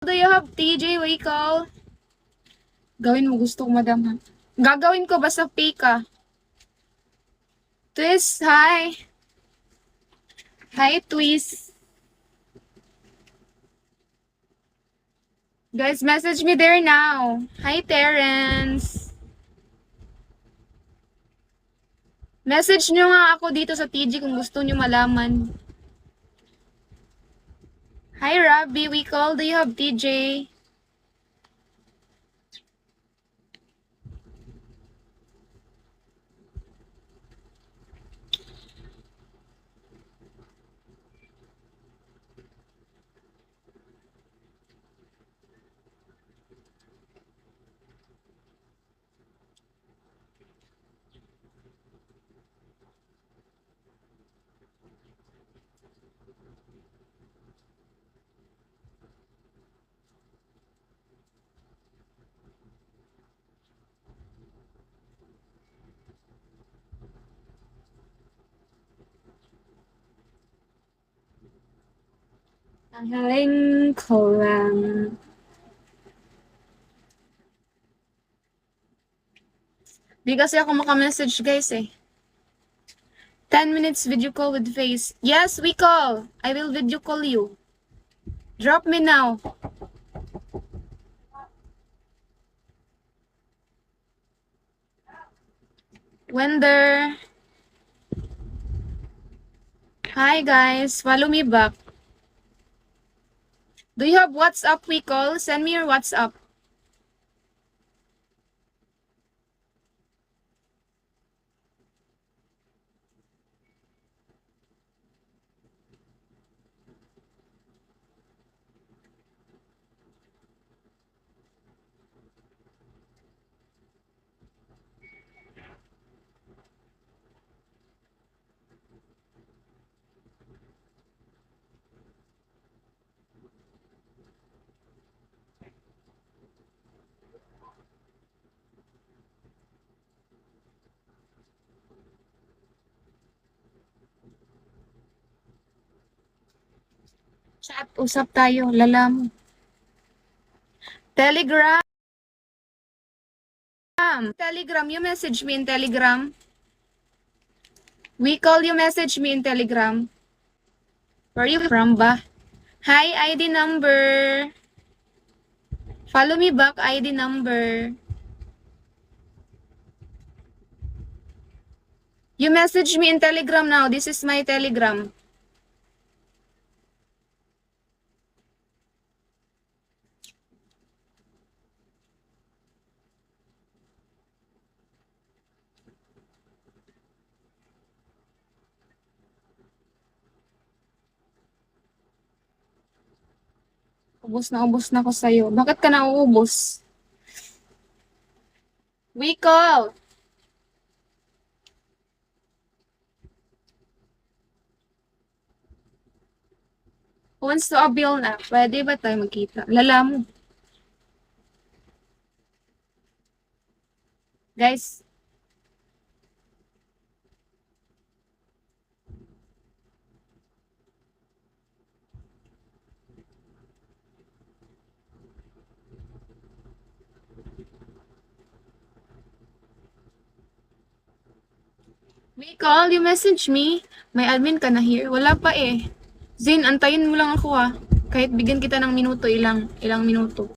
Do you have TJ Wakel? Gawin mo, gusto ko, madam, ha? Gagawin ko, basta pay ka. Twist, hi. Hi, Twist. Guys, message me there now. Hi, Terrence. Message nyo nga ako dito sa TG kung gusto nyo malaman. Hi, Rabbi. We call. Do you have TJ? Ang haling ko lang. Di kasi ako makamessage, guys, eh. 10 minutes video call with face. Yes, we call. I will video call you. Drop me now. Wender. Hi, guys. Follow me back. Do you have WhatsApp we call? Send me your WhatsApp. Chat, usap tayo. Lalam. Telegram. Telegram. You message me in Telegram. We call, you message me in Telegram. Where are you from ba? Hi, ID number. Follow me back, ID number. You message me in Telegram now. This is my Telegram. Ubus na ako sa'yo. Bakit ka nauubos? We call. Who wants to avail na? Pwede ba tayo magkita? Lala mo. Guys. We call, you message me. May admin ka na here. Wala pa eh. Zin, antayin mo lang ako ah. Kahit bigyan kita ng minuto, ilang minuto.